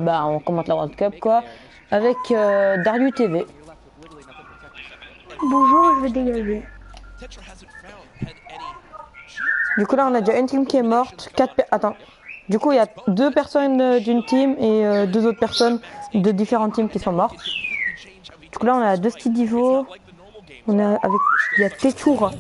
bah, on commente la World Cup quoi, avec Darius TV. Bonjour, je vais dégager. Du coup là on a déjà une team qui est morte, attends. Du coup il y a 2 personnes d'une team et 2 autres personnes de différentes teams qui sont mortes. Du coup là on a 2 styles d'Ivo. On a avec, il y a Techra.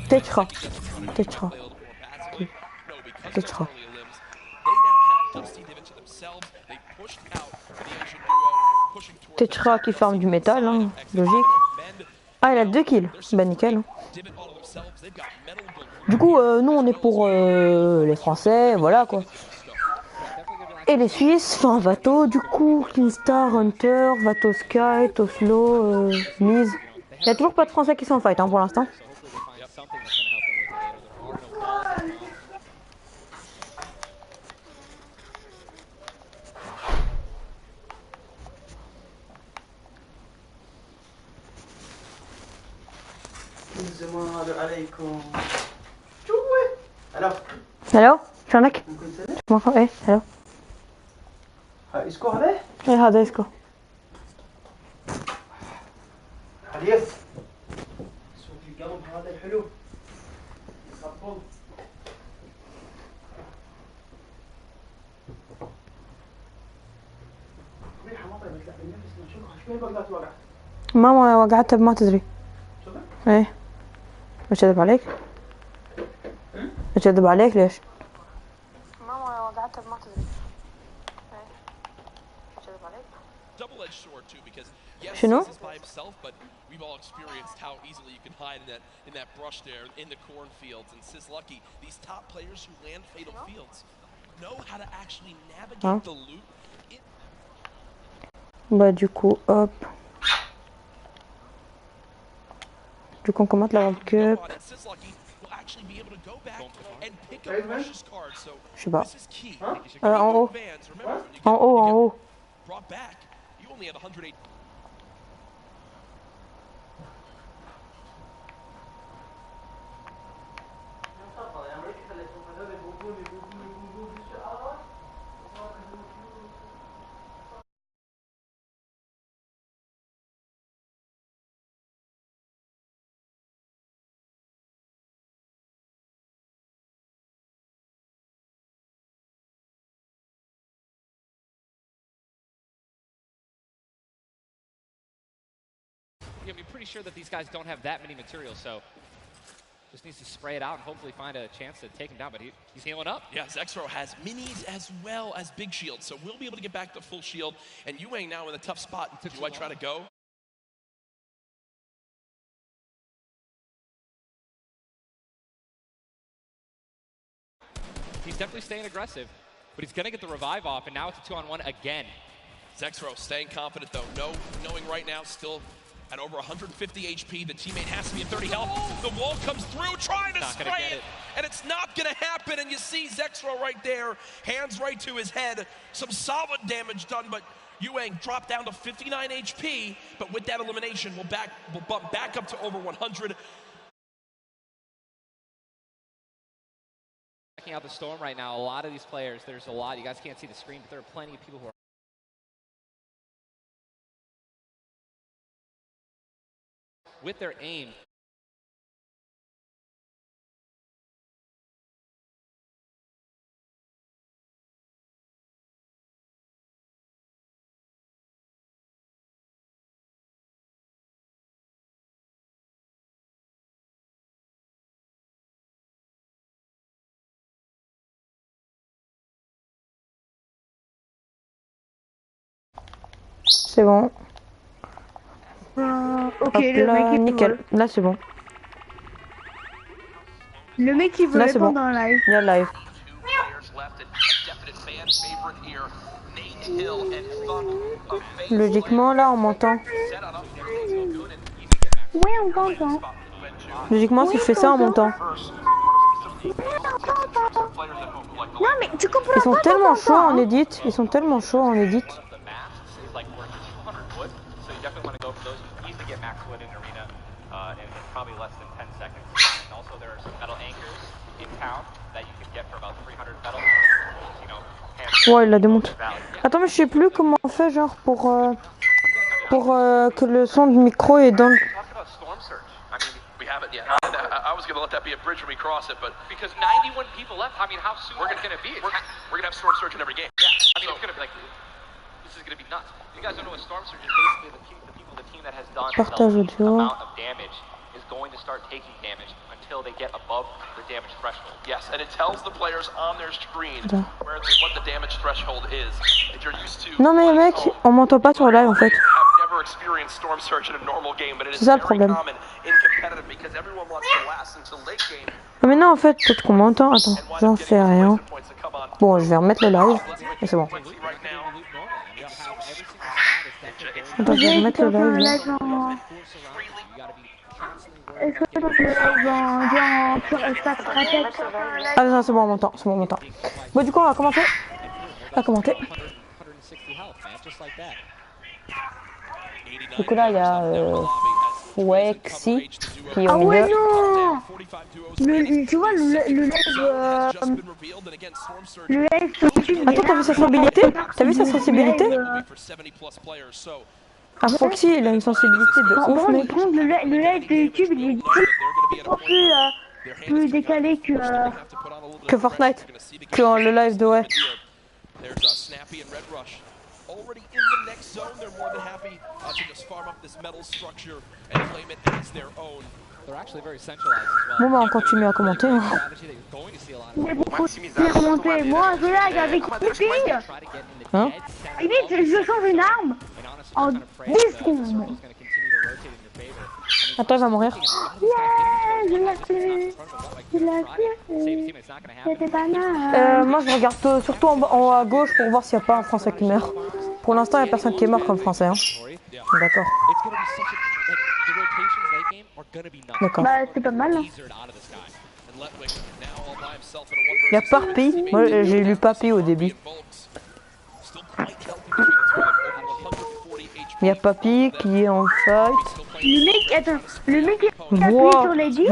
Techra qui forme du métal, hein, logique. Ah, il a 2 kills. Bah nickel. Hein. Du coup, nous on est pour les Français, voilà quoi. Et les Suisses, enfin Vato, du coup, Kinstar, Hunter, Vato Sky, Toslo, Mise. Il n'y a toujours pas de Français qui sont en fight hein, pour l'instant. Hello? شلونك؟ مرحبا ايه hello. اسكو هذا؟ ايه هذا اسكو. حديث. صوت القلب هذا الحلو. يخبل. ريحة ما طيبت لا بالنفس شوف شوي بقلات وقعت. ماما وقعتها بما تدري. ايه. ايش اكذب عليك؟ ايش اكذب عليك ليش؟ ماما وقعتها بما تدري. شنو؟ We've all experienced how easily you can hide in that brush there in the cornfields. And Sis Lucky, these top players who land fatal fields know how to actually navigate the loot. Bah du coup, hop. Du coup, on commente la World Cup. Je sais pas. En haut. En haut, en haut. You'll be pretty sure that these guys don't have that many materials, so just needs to spray it out and hopefully find a chance to take him down, but he's healing up. Yeah, Zexro has minis as well as big shields, so we'll be able to get back to full shield. And Yuang now in a tough spot. Do I try to go? He's definitely staying aggressive, but he's going to get the revive off, and now it's a 2-on-1 again. Zexro staying confident, though, knowing right now still at over 150 HP. The teammate has to be at 30 health. The wall comes through, trying to spray it, and it's not going to happen. And you see Zexro right there, hands right to his head. Some solid damage done, but Yuang dropped down to 59 HP. But with that elimination, we'll bump back up to over 100. Checking out the storm right now. A lot of these players, there's a lot. You guys can't see the screen, but there are plenty of people who are with their aim. C'est bon. Ok, Hop, le là, mec il nickel. vole. Là c'est bon. Le mec il Là volait c'est bon. pendant un live. Il y a le live. Logiquement là on m'entend. Ouais, on t'entend. Logiquement si je fais ça on m'entend. Non mais tu comprends. Ils sont tellement chauds en edit. Ils sont tellement chauds en edit. Probably less than 10 seconds. And also there are some metal anchors in town that you can get for about 300 metal. You know, Ouais, il la démonte. Attends, mais je sais plus comment on fait, genre, pour que le son du micro est dans le... We haven't yet. And, I was going to let that be a bridge when we cross it, but Because 91 people left, I mean, how soon is it going to be? we're going to have storm surge in every game. Yeah, I mean, it's going to be like, this is going to be nuts. You guys don't know what storm surge is. Basically, the team that has done Partage the audio. amount of damage is going to start taking damage until they get above the damage threshold. Yes, and it tells the players on their screen what the damage threshold is. If you're used to Non mais mec, on m'entend pas sur le live en fait. I've never experienced storm surge in a normal game, but it is C'est ça le very problème. common in competitive because everyone wants to last until late game. Mais non en fait, peut-être qu'on m'entend. Attends, j'en sais rien. Bon, je vais remettre le live. Et c'est bon. Attends, je vais remettre le live. Est-ce que tu peux live sur espace raquette? Ah non, c'est bon, on m'entend, c'est bon, on m'entend. Bon, du coup, on va commencer. On va commenter. Du coup, là, il y a Wexy qui est Ah au ouais, milieu. non! Tu vois, le live sur YouTube. Attends, t'as vu sa sensibilité? T'as vu sa sensibilité? Ah, Foxy, il a une sensibilité de ouf, mec. Par contre, le live de YouTube, il est un peu plus décalé Que Fortnite. Que le live de ouais. Already in the next zone, they're more than happy to just farm up this metal structure and claim it as their own. They're actually very centralized as well. Bon, bah, on continue à commenter. Hein. Strategy that you're going to see a lot of. Mais pourquoi j'ai remonté? Moi, je lag avec une fille. Hein? Vite, je change une arme en 10 secondes. Attends, il va mourir. Yeah, je l'ai fait. Je l'ai fait. C'était pas mal. Moi, je regarde surtout en haut à gauche pour voir s'il n'y a pas un Français qui meurt. Pour l'instant, il n'y a personne qui est mort comme Français. Hein. D'accord. D'accord. Bah, c'est pas mal. Hein. Il y a Papy. Moi, j'ai lu Papy au début. Il y a Papy qui est en fight. Le mec, attends, le mec il appuie Wow. sur les 10.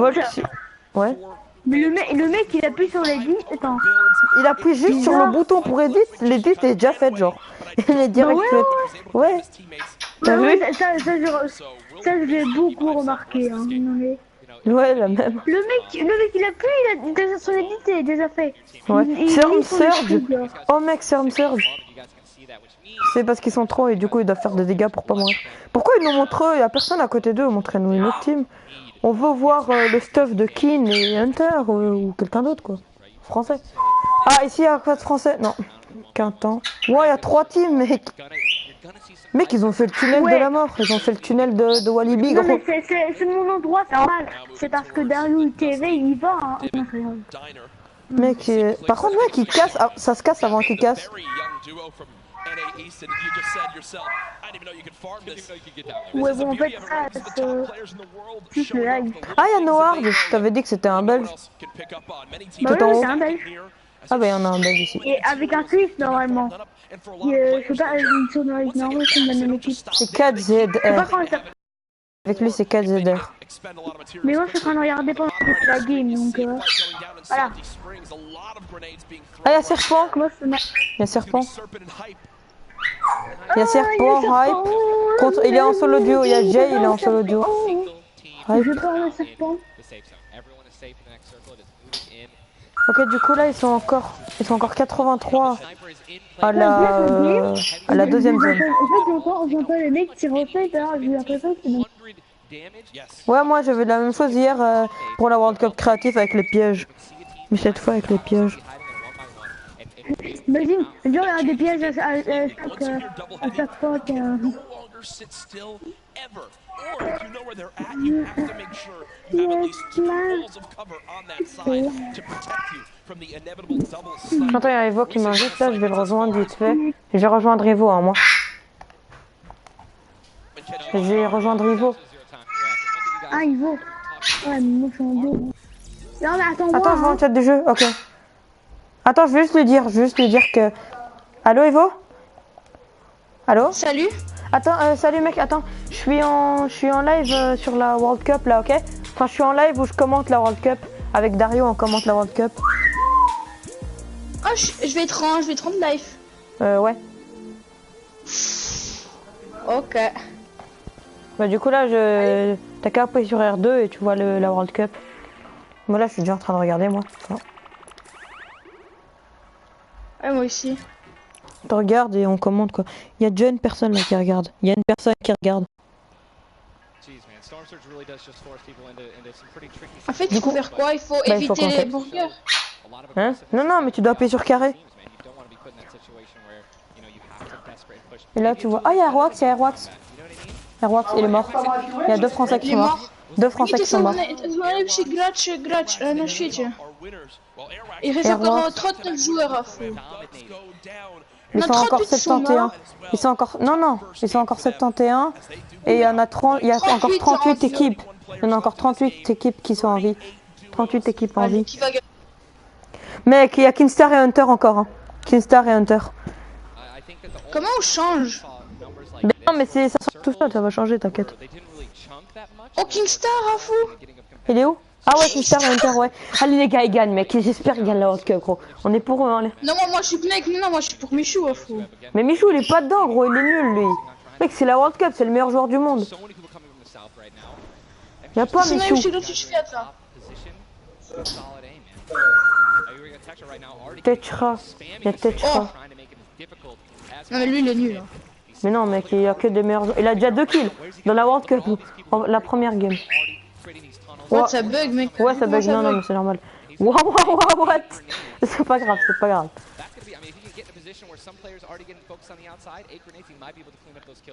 Ouais. Mais le mec il appuie sur les 10. Attends. Il appuie juste sur le bouton pour edit. L'edit est déjà fait, genre. Il est direct fait. Ouais. T'as vu? Ça, je l'ai beaucoup remarqué. Hein. Ouais, la même. Le mec il appuie, il a déjà sur les 10, c'est déjà fait. Ouais. Il Serm lit sur le Surge. truc, là. Oh mec, Serm Surge. C'est parce qu'ils sont trop et du coup ils doivent faire des dégâts pour pas mourir. Pourquoi ils nous montrent eux? Il y a personne à côté d'eux. Montrez-nous une autre team. On veut voir le stuff de Keen et Hunter ou quelqu'un d'autre quoi. Français. Ah ici il y a pas de français. Non. Qu'un temps. Ouais, il y a 3 teams mec. Mec, ils ont fait le tunnel de la mort. Ils ont fait le tunnel de Walibi. Non Gros. mais c'est mon endroit, c'est normal. C'est parce que Dario TV il y va. Hein. Mec, par contre mec, il casse. Ah, ça se casse avant qu'il casse. Ouais bon en fait ça c'est juste le live. Ah il y a Noard. Je t'avais dit que c'était un belge. Bah Tout en oui, haut. c'est un belge. Ah bah il y en a un belge ici. Et avec un Suisse normalement. Je sais pas, une sonorité normale, c'est une bonne équipe. C'est 4ZR. Je sais pas comment ça. Avec lui c'est 4ZR. Mais moi je suis en train de regarder pendant que c'est la game donc voilà. Ah il y a Serpent. Comment ça marche? Il y a Serpent. Il y a Serpent, Hype. Contre, il est en solo duo. Il y a Jay, il est en solo duo. Hype. Je parle de serpent. Ok, du coup là ils sont encore 83 à la deuxième zone. En fait, j'entends les mecs qui refait, j'ai l'impression que c'est bon. Ouais, moi j'avais la même chose hier pour la World Cup créatif avec les pièges. Mais cette fois avec les pièges. Imagine, genre il y a des pièges à chaque fois qu'il y a... J'entends il y a Evo qui m'invite là, je vais le rejoindre vite fait. Je vais rejoindre Evo hein, moi. Je vais rejoindre Evo. Ah, il vaut. Ouais, mais moi je suis en dos. Non mais attends-moi. Attends, je vais en chat du jeu, ok. Attends, je vais juste lui dire que... Allô Evo? Allô? Salut. Attends, salut mec, attends. Je suis en live sur la World Cup là, ok? Enfin, je suis en live où je commente la World Cup. Avec Dario, on commente la World Cup. Ok, Ah, je vais être en live. Ouais. Ok. Bah du coup là, t'as qu'à appuyer sur R2 et tu vois la World Cup. Moi là, je suis déjà en train de regarder moi. Enfin, Ouais, moi aussi. on regarde et on commente quoi. Il y a déjà une personne là qui regarde. Il y a une personne qui regarde. En fait, il faut faire quoi? Il faut Bah, il faut éviter les compter. burgers. Hein? Non, non, mais tu dois appuyer sur carré. Et là, tu vois. Ah, il y a Airwax, il y a Airwax. Airwax, il est mort. Il y a 2 Français qui Il est sont morts. mort. 2 Français qui sont morts. Najlepszy gracz na świecie. Il reste Airwax. encore 39 joueurs à fond. Ils sont encore 71. Ils sont encore. Non, non. Ils sont encore 71. Et il y en a 30. Il y a encore 38 équipes. Il y en a encore 38 équipes qui sont en vie. 38 équipes en vie. Mec, il y a Kinstar et Hunter encore. Hein. Kinstar et Hunter. Comment on change? Mais non, mais c'est ça tout seul, ça va changer, t'inquiète. Oh, Kingstar à fou. Il est où? Ah ouais, Kinstar et Hunter, ouais. Allez les gars, ils gagnent, mec. J'espère qu'ils gagnent la World Cup, gros. On est pour eux, hein. Non, moi je suis mec, non, moi je suis pour Michou à fou. Mais Michou, il est pas dedans, gros. Il est nul, lui. Mec, c'est la World Cup, c'est le meilleur joueur du monde. Y'a pas C'est Michou. là. Tetchra. Il y a Tetchra. Non, mais lui il est nul. Hein. Mais non, mec, il y a que des meilleurs joueurs. Il a déjà 2 kills dans la World Cup, la première game. What, ça bug, mec. Ouais, ça bug. Non, non, mais c'est normal. Wow, what? C'est pas grave, c'est pas grave.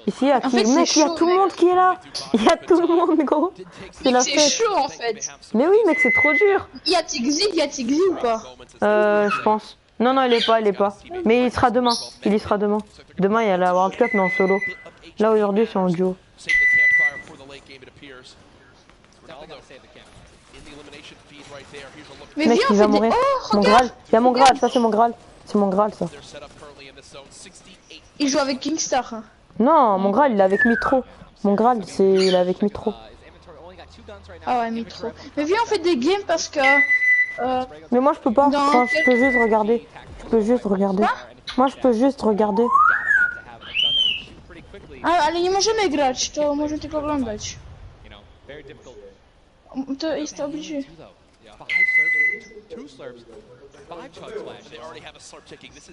Ici, il y a qui? Mec, il y a tout le monde qui est là. Il y a tout le monde, gros. C'est la fête. C'est chaud en fait. Mais oui, mec, c'est trop dur. Il y a Tigzy ou pas? Je pense. Non, non, il est pas. Mais il sera demain. Il y sera demain. Demain, il y a la World Cup, mais en solo. Là, aujourd'hui, c'est en duo. Mais Mec, viens, il va mourir. Oh, Mon Graal. Il y a mon Graal, ça, c'est mon Graal. C'est mon Graal, ça. Il joue avec Kingstar. Hein. Non, mon Graal, il est avec Mitro. Mon Graal, il est avec Mitro. Ah ouais, Mitro. Mais viens, on fait des games parce que... Mais moi, je peux pas. Enfin, je peux juste regarder. Moi, je peux juste regarder. Ale nie możemy grać, to możemy tylko oglądać. To jest obligé.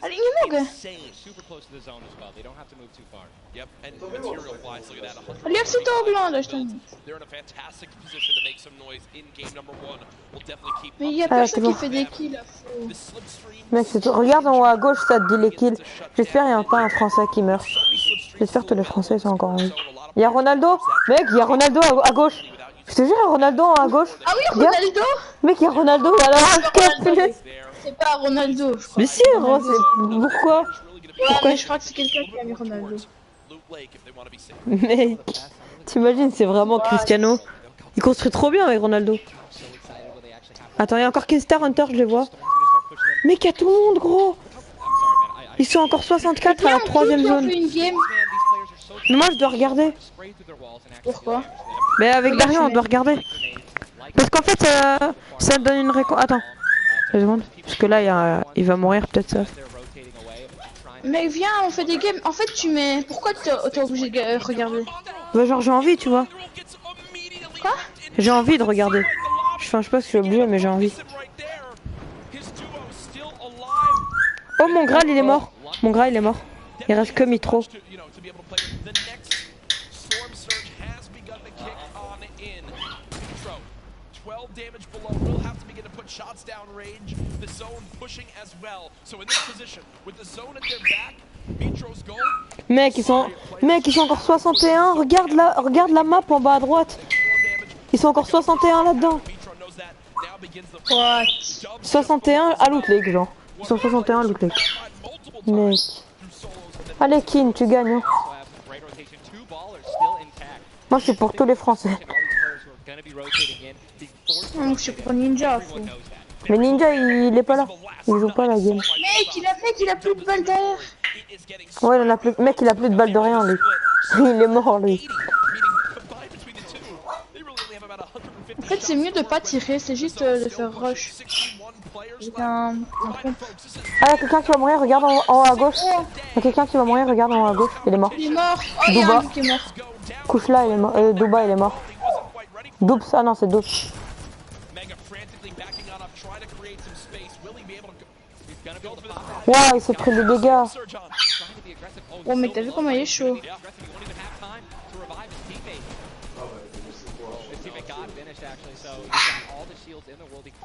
Ale nie mogę. Ale jak chcę to oglądać, to nie. Mais il y a personne qui fait des kills. Mec, regarde en haut à gauche, ça te dit les kills. J'espère qu'il n'y a pas un Français qui meurt. J'espère que les Français sont encore en vie. Il y a Ronaldo. Mec, il y a Ronaldo à gauche. Je te jure, il y a Ronaldo à gauche. Ah oui, Ronaldo. Mec, il y a Ronaldo à la World. C'est pas Ronaldo, je crois. Mais si, pourquoi? Ouais, mais je crois que c'est quelqu'un qui a mis Ronaldo. Mec, t'imagines, c'est vraiment Cristiano. Il construit trop bien avec Ronaldo. Attends, il y a encore Kinstar, Hunter, je les vois. Mec, il y a tout le monde, gros. Ils sont encore 64 à la 3ème zone. Mais moi, je dois regarder. Pourquoi? Mais avec Darian, on doit regarder. Parce qu'en fait, ça donne une récompense. Attends, 2 secondes. Parce que là, il va mourir, peut-être ça. Mais viens, on fait des games. En fait, tu mets. Pourquoi t'es obligé de regarder? Bah, genre, j'ai envie, tu vois. Quoi? J'ai envie de regarder. Enfin, je sais pas si je suis obligé, mais j'ai envie. Oh, mon Graal, il est mort. Mon Graal, il est mort. Il reste que Mitro. Mec, ils sont encore 61. Regarde la map en bas à droite. Ils sont encore 61 là-dedans. What? 61 à Loot Lake, genre. Ils sont 61 à Loot Lake. Mec. Allez, Kin, tu gagnes. Hein. Moi, je suis pour tous les Français. Non, je suis pour Ninja. Mais Ninja, il est pas là. Il joue pas la game. Mec, il a plus de balles derrière. Ouais, il en a plus. Mec, il a plus de balles de rien, lui. Il est mort, lui. En fait, c'est mieux de pas tirer, c'est juste de faire rush. un compte. Ah, il y a quelqu'un qui va mourir, regarde en haut à gauche. Il y a quelqu'un qui va mourir, regarde en haut à gauche. Il est mort. Il est mort. Oh, il y a un qui est mort. Couche là, il est mort. Duba, il est mort. Double, ah non, c'est double. Waouh, il s'est pris des dégâts. Oh, mais t'as vu comment il est chaud.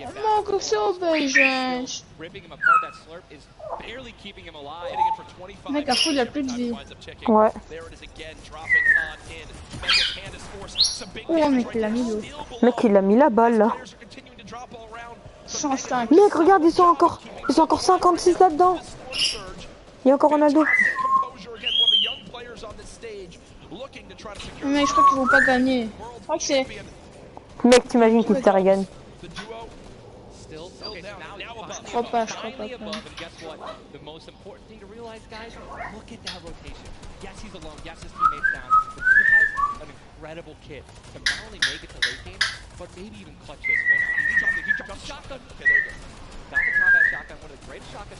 Oh, que c'est au beige. Mec, à fou, il a plus de vie. Ouais. Oh, mec, il a mis l'eau. Mec, il a mis la balle là. 105. Mec, regarde, ils sont encore 56 là-dedans. Il y a encore Ronaldo. Mais je crois qu'ils vont pas gagner. Je crois que c'est... Mec, t'imagines qu'il se gagne. Je crois pas.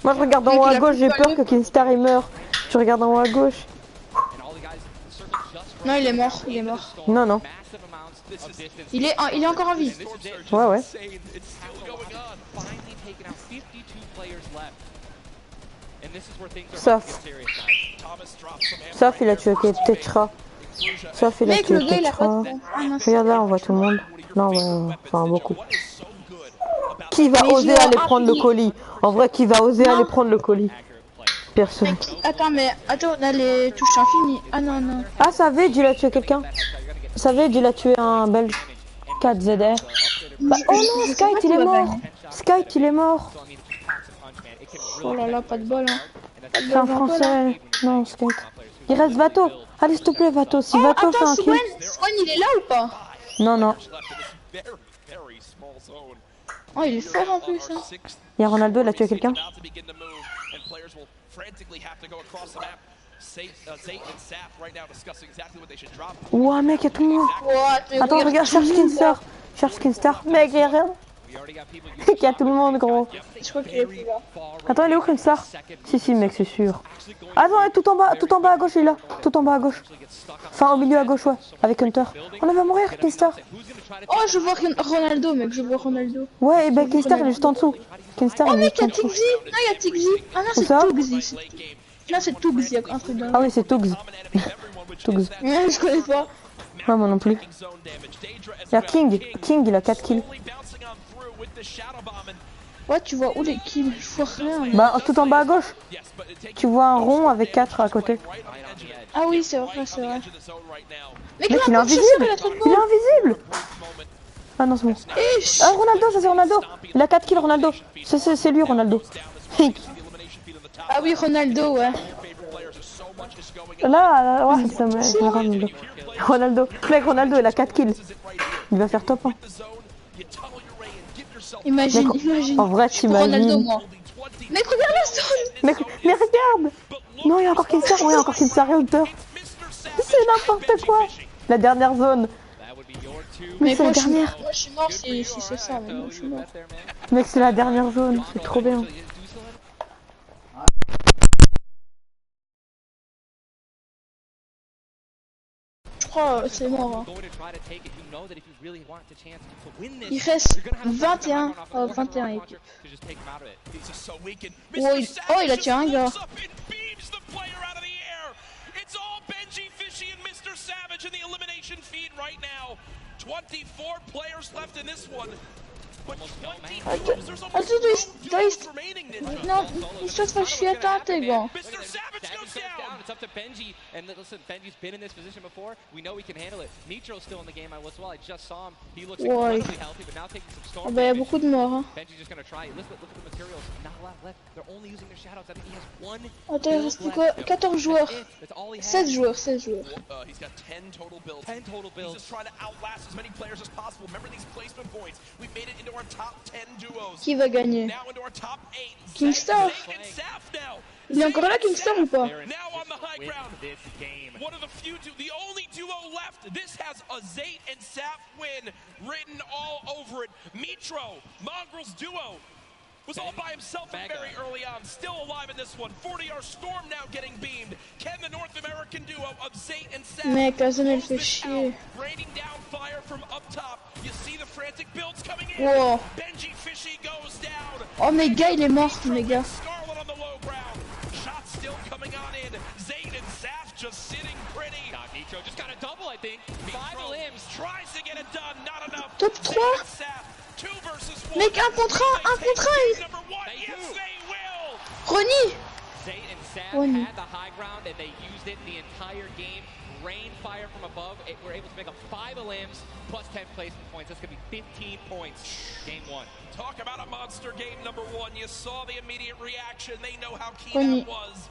Moi, je regarde en haut à gauche, j'ai peur que Kinstar il meure. Je regarde en haut à gauche. Non, il est mort. Non, non. Il est encore en vie. Ouais, ouais. Sauf il a tué Tetra. Sauf il a tué Tetra. Regarde là, on voit tout le monde. Non, ouais, enfin beaucoup. Qui va oser aller prendre le colis? En vrai, qui va oser aller prendre le colis? Personne. Attends, on a les touches infinies. Ah non, non. Ah, Savage, il a tué quelqu'un. Savage, il a tué un belge. 4 ZR. Bah, oh non, Skype, il est mort. Skype, il est mort. Oh là là, pas de bol, hein. C'est un français. Non, Skype. Il reste Vato. Allez, s'il te plaît, Vato. Si Vato fait un kill. Swan, il est là ou pas? Non, non. Oh, il est fort en plus, hein. Il y a Ronaldo, il a tué quelqu'un. Ouah, mec, il y a tout le monde. Attends, regarde, cherche Kinstar. Mec, il y a rien. Il y a tout le monde, gros. Je crois qu'il est plus là. Attends, il est où Kinstar? Si, mec, c'est sûr. Attends, tout en bas à gauche, il est là. Tout en bas à gauche. Enfin, au milieu à gauche, ouais. Avec Hunter. On va mourir, Kinstar. Oh, je vois Ronaldo, mec, Ouais, et ben Kinstar, il est juste en dessous. Kinstar, oh, il est mec, juste en il y a dessous. Tigzy. Non, il y a Tigzy. Ah non, c'est Tugzy. Non, c'est Tugzy, un truc d'un. Ah oui, c'est Tugs. Tugs. Ouais, je connais pas. Ouais, moi non plus. Il y a King, il a 4 kills. Ouais, tu vois où les kills? Je vois rien. Bah, tout en bas à gauche. Tu vois un rond avec 4 à côté. Ah oui, c'est vrai. Mec, il est invisible. Ah non, c'est bon. Ah, Ronaldo, ça c'est Ronaldo. Il a 4 kills, Ronaldo. C'est lui, Ronaldo. Ah oui, Ronaldo, ouais. Là, ouais, c'est Ronaldo. Mec, Ronaldo, il a 4 kills. Il va faire top 1. Imagine. En vrai, t'imagines. Mec, regarde la zone. Mais regarde. Non, il y a encore Kinstar. Ouais, encore Kinstar et Hunter. C'est n'importe quoi. La dernière zone. Mais c'est la dernière. Moi, je suis mort si c'est ça. Mais moi, je suis mort. Mec, c'est la dernière zone. C'est trop bien. Je crois c'est mort. Hein. Il reste 21 équipes. Oh, il a tué un gars. Non, il se fait chier à tenter, gars. It's up to Benji, and listen, Benji's been in this position before. We know he can handle it. Nitro's still in the game as well. I just saw him. He looks incredibly healthy, but now taking some storm. Ah bah, il y a beaucoup de morts. Hein. Benji's just gonna try it. Look at the materials. Not a lot left. They're only using their shadows. I think he has one. Attends, il reste plus quoi? 14 joueurs. 16 joueurs. He's got 10 total builds. 10 total builds. He's just trying to outlast as many players as possible. Remember these placement points. We've made it into our top 10 duos. Qui va gagner? Now into our top 8. Kinstar. Il est encore là, Kinstar, ou pas? Now on the high ground. One of the few, the only duo left. This has a Zate and Saf win written all over it. Mitro, Mongrel's duo. was all by himself and very early on. Still alive in this one. 40-yard Storm now getting beamed. Can the North American duo of Zate and Seth Mec, la zone elle close fait this chier. out? Raining down fire from up top. You see the frantic builds coming in. Wow. Benji Fishy goes down. Oh mais gars, il est mort, mes gars. Scarlet on the low ground. Shots still coming on in. Zane and Saf just sitting pretty. Nitro just got a double, I think. 5 limbs. Tries to get it done, not enough. Top 3. Two versus one. Mec, un contre un. Number one. Yes, they will. Ronnie. Zane and Saf Ronnie. had the high ground and they used it the entire game. Rain fire from above. We're able to make up 5 limbs plus 10 placement points. That's going to be 15 points. Game 1. Talk about a monster game number 1. You saw the immediate reaction. They know how key Ronnie. that was.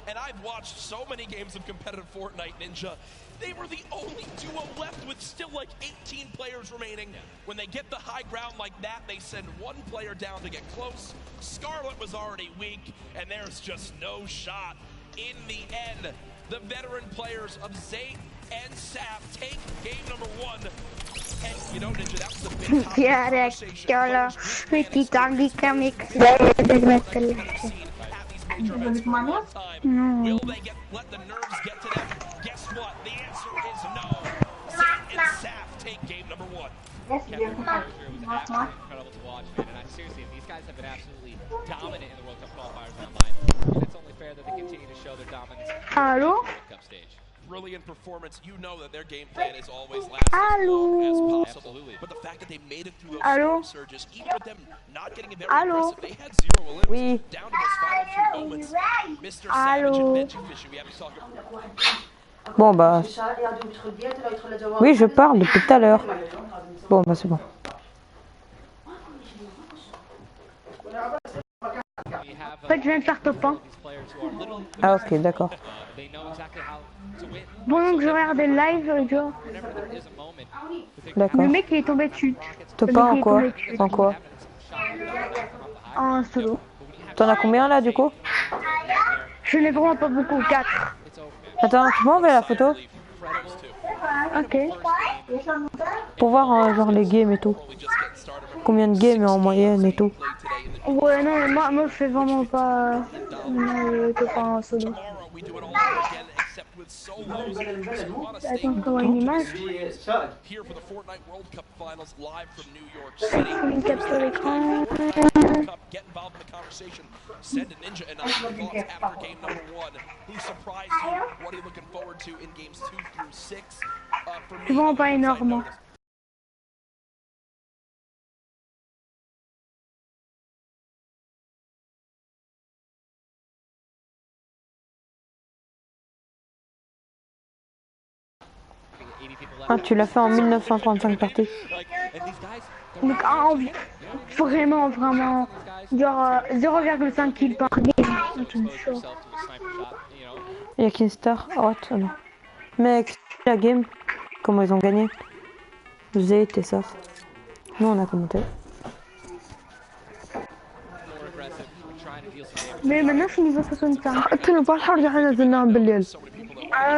And I've watched so many games of competitive Fortnite, Ninja. They were the only duo left with still like 18 players remaining. When they get the high ground like that, they send one player down to get close. Scarlet was already weak, and there's just no shot. In the end, the veteran players of Zate and Sap take game number 1. And you know, Ninja, that was a big conversation. Will they let the nerves get to them? Guess what? The answer is no. Zate and Sap take game number 1. Kevin Crozier was absolutely incredible to watch, man. And seriously, these guys have been absolutely dominant in the World Cup qualifiers online. And it's only fair that they continue to show their dominance in the World Cup stage. Brilliant performance. You know that their game plan is always last as long as possible. Absolutely. But the fact that they made it through those Allô? storm surges, even with them not getting a very aggressive, they had 0 elims Oui. down to those final 2 moments. Mr. Savage and Benji Fisher, we haven't talked about. Bon bah. Oui, je parle depuis tout à l'heure. Bon bah c'est bon. En fait, je viens de faire top 1. Ah ok, d'accord. Pendant que je regardais le live, genre, D'accord. le mec il est tombé dessus. Top Le 1 mec, en il est quoi? tombé dessus. En quoi? En solo. T'en as combien là du coup? Je n'ai vraiment pas beaucoup, 4. Attends, tu peux enlever la photo? Ok. Pour voir genre les games et tout. Combien de games en moyenne et tout. Ouais, non, mais moi je fais vraiment pas top 1 en solo. We do it all over again, except with solos. So we want to stay Attends, comment une image? here for the Fortnite World Cup Finals live from New York City. Une capture d'écran. Get involved in the conversation. Send a Ninja and I thoughts after game number 1. Who surprised you? What are you looking forward to in games 2 through 6? For me, C'est vraiment pas énorme. Ah, tu l'as fait en 1935 parties. Donc, vraiment, genre 0,5 kills par game. Un truc de chaud. Il y a Kinstar. Oh, non. Mec, la game. Comment ils ont gagné? Zate et ça. Nous on a commenté. Mais maintenant je suis niveau 65.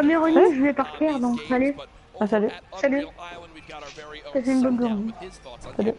Mais Ronnie, je vais partir donc salut. Ah salut. Salut. C'est une bonne journée. Salut.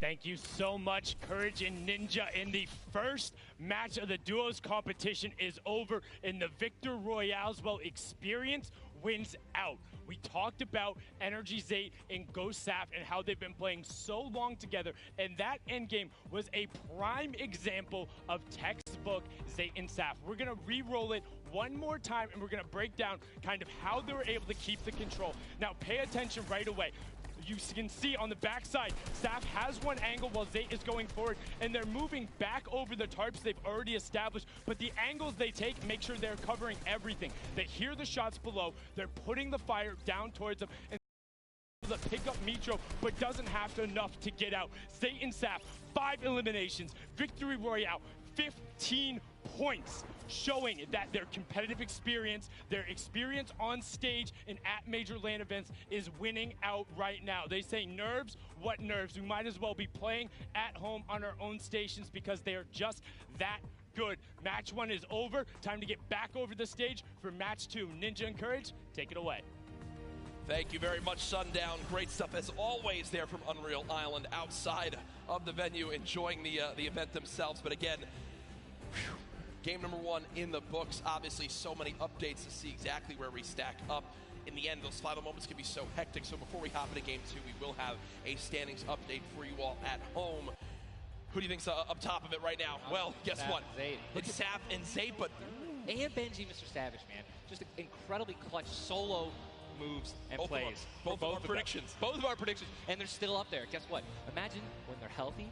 Thank you so much, Courage and Ninja. In the first match of the duos competition is over, and the Victor Royale's experience wins out. We talked about Energy Zate and Ghost Saf and how they've been playing so long together, and that endgame was a prime example of textbook Zate and Saf. We're gonna re-roll it one more time, and we're gonna break down kind of how they were able to keep the control. Now, pay attention right away. You can see on the backside, Saf has one angle while Zate is going forward, and they're moving back over the tarps they've already established, but the angles they take make sure they're covering everything. They hear the shots below, they're putting the fire down towards them, and to pick up Mitro, but doesn't have enough to get out. Zate and Saf, 5 eliminations, Victory Royale, 15 points, showing that their competitive experience, their experience on stage and at major LAN events is winning out right now. They say nerves, what nerves? We might as well be playing at home on our own stations because they are just that good. Match 1 is over. Time to get back over the stage for match 2. Ninja and Courage, take it away. Thank you very much, Sundown. Great stuff as always there from Unreal Island outside of the venue enjoying the event themselves. But again, whew, game number 1 in the books. Obviously, so many updates to see exactly where we stack up. In the end, those final moments can be so hectic. So before we hop into game 2, we will have a standings update for you all at home. Who do you think's up top of it right now? Well, guess what? It's Sap and Zay, but... And Benji, Mr. Savage, man. Just incredibly clutch solo moves and plays. Both of our predictions. Both of our predictions. And they're still up there. Guess what? Imagine when they're healthy.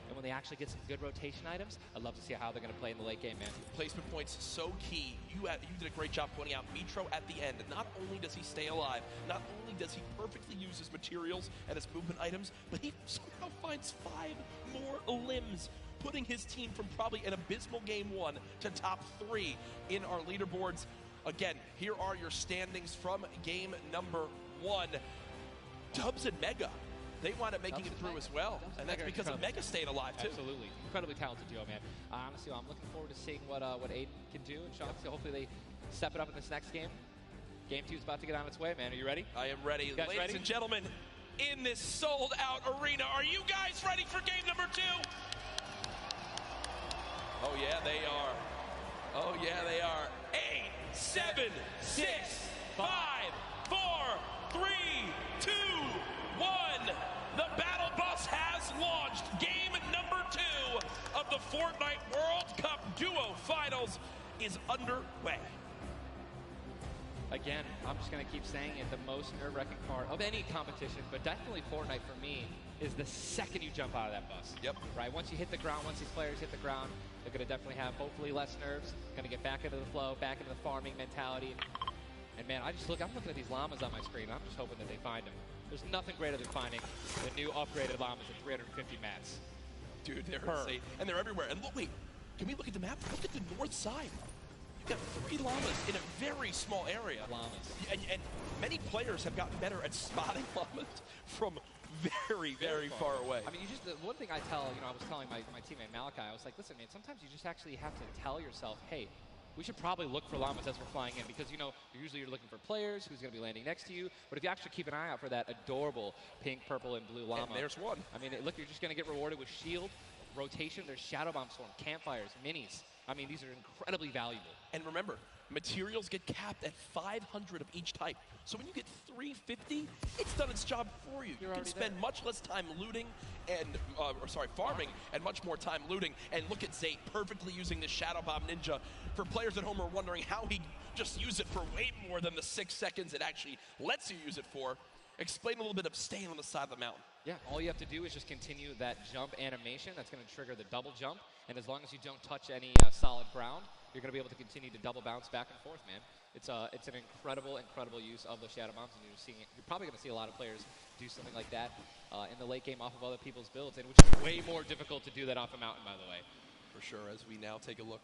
And when they actually get some good rotation items, I'd love to see how they're going to play in the late game, man. Placement points so key. You did a great job pointing out Mitro at the end. Not only does he stay alive, not only does he perfectly use his materials and his movement items, but he somehow finds 5 more limbs, putting his team from probably an abysmal game 1 to top 3 in our leaderboards. Again, here are your standings from game number 1. Dubs and Mega. They wind up making it through as well, and that's because of Mega staying alive, too. Absolutely. Incredibly talented duo, man. Honestly, I'm looking forward to seeing what Aiden can do, and Sean, so hopefully they step it up in this next game. Game 2 is about to get on its way, man. Are you ready? I am ready. Ladies and gentlemen, in this sold-out arena, are you guys ready for game number 2? Oh, yeah, they are. Oh, yeah, they are. 8, 7, 6, 5, 4, 3, 2, 1. The battle bus has launched. Game number 2 of the Fortnite World Cup Duo Finals is underway. Again, I'm just going to keep saying it, the most nerve-wracking part of any competition, but definitely Fortnite for me, is the second you jump out of that bus. Yep. Right, once you hit the ground, once these players hit the ground, they're going to definitely have hopefully less nerves, going to get back into the flow, back into the farming mentality. And man, I'm looking at these llamas on my screen, I'm just hoping that they find them. There's nothing greater than finding the new upgraded llamas at 350 mats. Dude, they're insane. And they're everywhere. And look, wait, can we look at the map? Look at the north side. You've got 3 llamas in a very small area. And many players have gotten better at spotting llamas from very, very far away. I mean, the one thing I was telling my teammate Malachi, I was like, listen, man, sometimes you just actually have to tell yourself, hey, we should probably look for llamas as we're flying in, because usually you're looking for players who's going to be landing next to you. But if you actually keep an eye out for that adorable pink, purple, and blue llama, and there's one. I mean, look, you're just going to get rewarded with shield, rotation. There's shadow bomb storm, campfires, minis. I mean, these are incredibly valuable. And remember, materials get capped at 500 of each type. So when you get 350, it's done its job for you. You can spend much less time looting and, farming, and much more time looting. And look at Zay perfectly using the Shadow Bomb Ninja. For players at home who are wondering how he just used it for way more than the 6 seconds it actually lets you use it for, explain a little bit of staying on the side of the mountain. Yeah, all you have to do is just continue that jump animation. That's going to trigger the double jump. And as long as you don't touch any solid ground, you're going to be able to continue to double bounce back and forth, man. It's an incredible use of the shadow bombs, and you're probably going to see a lot of players do something like that in the late game off of other people's builds, and which is way more difficult to do that off a mountain, by the way. For sure, as we now take a look.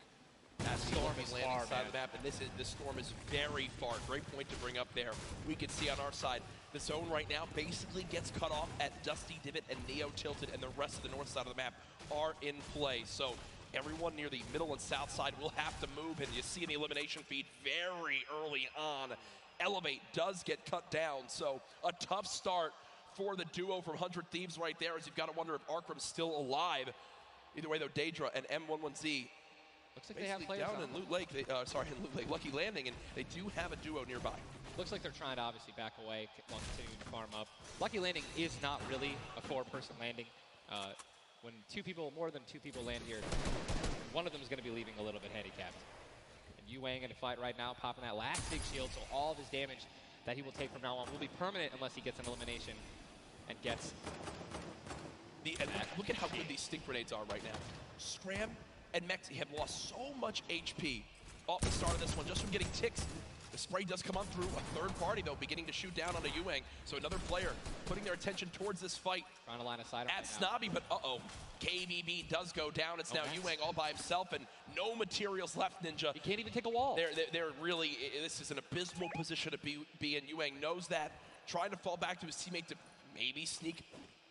That storm is landing side of the map, and this storm is very far. Great point to bring up there. We can see on our side, the zone right now basically gets cut off at Dusty Divot and Neo Tilted, and the rest of the north side of the map are in play. So everyone near the middle and south side will have to move, and you see in the elimination feed very early on, Elevate does get cut down. So a tough start for the duo from 100 Thieves right there, as you've got to wonder if Arkram's still alive. Either way, though, Daedra and M11Z looks like they have players down in Loot Lake. In Loot Lake, Lucky Landing, and they do have a duo nearby. Looks like they're trying to obviously back away while continuing to farm up. Lucky Landing is not really a 4-person landing. When more than two people land here, one of them is going to be leaving a little bit handicapped. And Yuang in a fight right now, popping that last big shield, so all of his damage that he will take from now on will be permanent unless he gets an elimination and gets. Look at how good these stink grenades are right now. Scram and Mexi have lost so much HP off the start of this one just from getting ticks. The spray does come on through. A third party, though, beginning to shoot down on a Yuang. So another player putting their attention towards this fight. Trying to line of sight at Snobby, but KBB does go down. It's now Yuang all by himself, and no materials left, Ninja. He can't even take a wall. They're really, this is an abysmal position to be in. Yuang knows that. Trying to fall back to his teammate to maybe sneak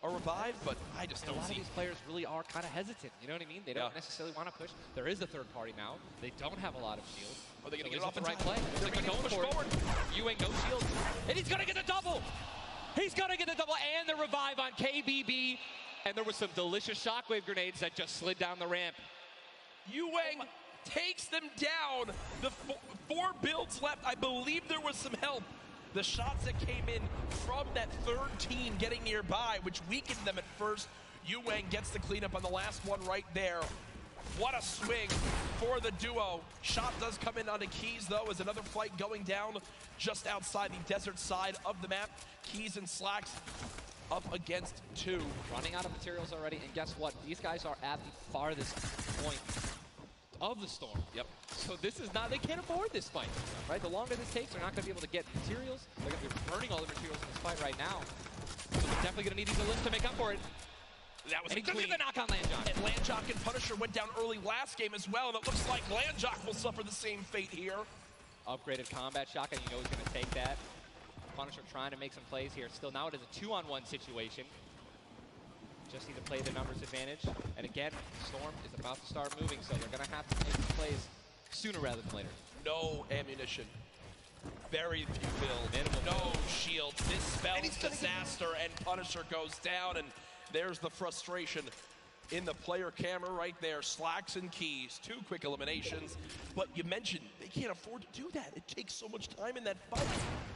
a revive, but I just don't see. A lot of these players really are kind of hesitant. You know what I mean? They don't necessarily want to push. There is a third party now. They don't have a lot of shield. Are they going to get it off the right play? They're going to push forward. Yuang no shield, and he's going to get the double. He's going to get the double and the revive on KBB. And there was some delicious shockwave grenades that just slid down the ramp. Yuwang takes them down. The 4 builds left. I believe there was some help. The shots that came in from that third team getting nearby, which weakened them at first. Yuwang gets the cleanup on the last one right there. What a swing for the duo. Shot does come in onto Keys, though, as another fight going down just outside the desert side of the map. Keys and Slacks up against 2. Running out of materials already, and guess what? These guys are at the farthest point of the storm. Yep. So this is not, they can't afford this fight, right? The longer this takes, they're not going to be able to get materials. They're going to be burning all the materials in this fight right now. So they're definitely going to need these lifts to make up for it. That was And he clean. took the knock on Landjock. And Landjock and Punisher went down early last game as well, and it looks like Landjock will suffer the same fate here. Upgraded combat shotgun, you know he's going to take that. Punisher trying to make some plays here. Still, now it is a 2-on-1 situation. Just need to play the numbers advantage. And again, Storm is about to start moving, so they're going to have to make some plays sooner rather than later. No ammunition. Very few builds. Minimal No build. shield. This spells disaster, and Punisher goes down, and there's the frustration in the player camera right there. Slacks and Keys, 2 quick eliminations. But you mentioned they can't afford to do that. It takes so much time in that fight.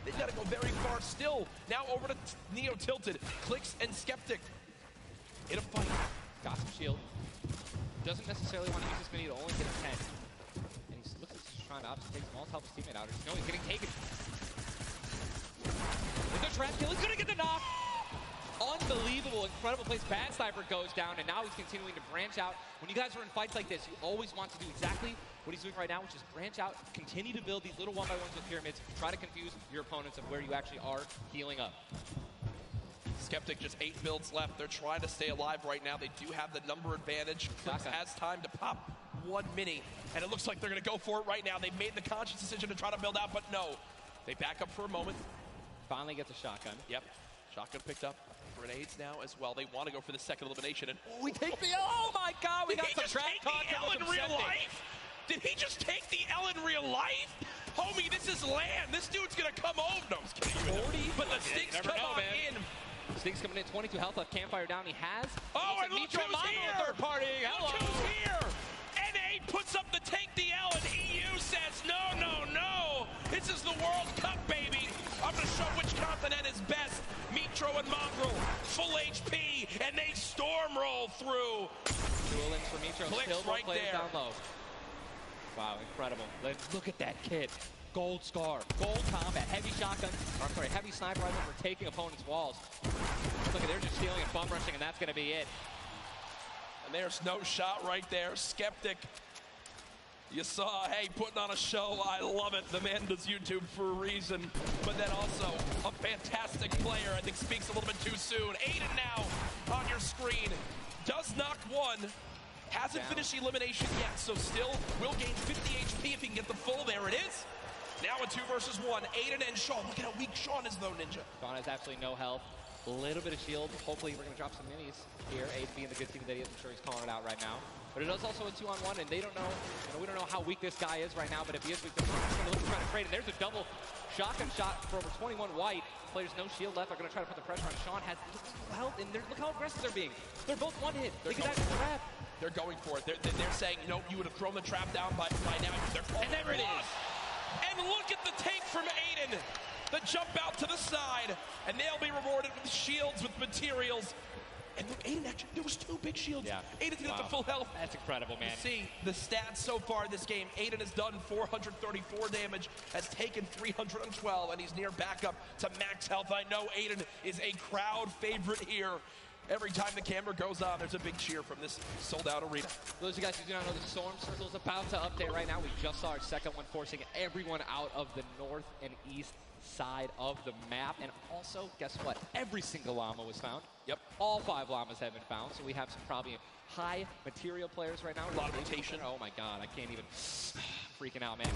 They've got to go very far still. Now over to Neo Tilted, Clicks and Skeptic in a fight. Got some shield. Doesn't necessarily want to use this mini to only get a 10. And he looks like he's trying to obviously take some ult to help his teammate out. No, he's getting taken. With the trap kill, he's going to get the knock. Unbelievable, incredible plays. Bad Sniper goes down, and now he's continuing to branch out. When you guys are in fights like this, you always want to do exactly what he's doing right now, which is branch out, continue to build these little 1x1s with pyramids, try to confuse your opponents of where you actually are healing up. Skeptic just 8 builds left. They're trying to stay alive right now. They do have the number advantage. Clicks has time to pop 1 mini, and it looks like they're going to go for it right now. They've made the conscious decision to try to build out, but no. They back up for a moment. Finally gets a shotgun. Yep. Shotgun picked up. Grenades now as well. They want to go for the second elimination, and We take the, oh my god, we did got he some just trap take the content L with in some real sending. life? Did he just take the L in real life? Homie, this is land. This dude's going to come over. No, I'm just kidding. 40? But the stinks Never come know, on man. in. Stinks coming in, 22 health left, campfire down, he has. Oh, and look Nitro who's Mono, here! third party, hello! Look who's here! NA puts up the take the L, and EU says, no, no, no! This is the World Cup, baby! I'm gonna show which continent is best. Mitro and Mongrel, full HP, and they storm roll through. Duel ins for Mitro, Clicks still right players there. down low. Wow, incredible. Look at that kid. Gold scar, gold combat, heavy shotgun, or I'm sorry, heavy sniper rifle for taking opponents' walls. Look at, they're just stealing and bum rushing, and that's gonna be it. And there's no shot right there. Skeptic, you saw, hey, putting on a show. I love it. The man does YouTube for a reason. But then also a fantastic player. I think speaks a little bit too soon. Aiden now on your screen. Does knock 1. Hasn't finished the elimination yet, so still will gain 50 HP if he can get the full. There it is. Now a 2 versus 1. Aiden and Sean. Look at how weak Sean is, though, Ninja. Sean has absolutely no health. A little bit of shield. Hopefully we're going to drop some minis here. Aiden being the good team that he is. I'm sure he's calling it out right now. But it is also a 2-on-1, and they don't know, we don't know how weak this guy is right now, but if he is weak, they're going to look to try to trade. And there's a double shotgun shot for over 21 white. Players no shield left are going to try to put the pressure on. Sean has no health, and look how aggressive they're being. They're both one hit. They could actually trap. They're going for it. They're saying, you know, you would have thrown the trap down by now. And there it is. And look at the take from Aiden. The jump out to the side, and they'll be rewarded with shields, with materials. And look, Aiden actually, there was 2 big shields. Yeah. Aiden's gonna get the full health. That's incredible, man. See the stats so far this game. Aiden has done 434 damage, has taken 312, and he's near backup to max health. I know Aiden is a crowd favorite here. Every time the camera goes on, there's a big cheer from this sold-out arena. For those of you guys who do not know, the Storm Circle is about to update right now. We just saw our second one, forcing everyone out of the north and east side of the map. And also, guess what? Every single llama was found. Yep. All 5 llamas have been found, so we have some probably high material players right now. A lot of rotation. Oh my god, I can't even. Freaking out, man.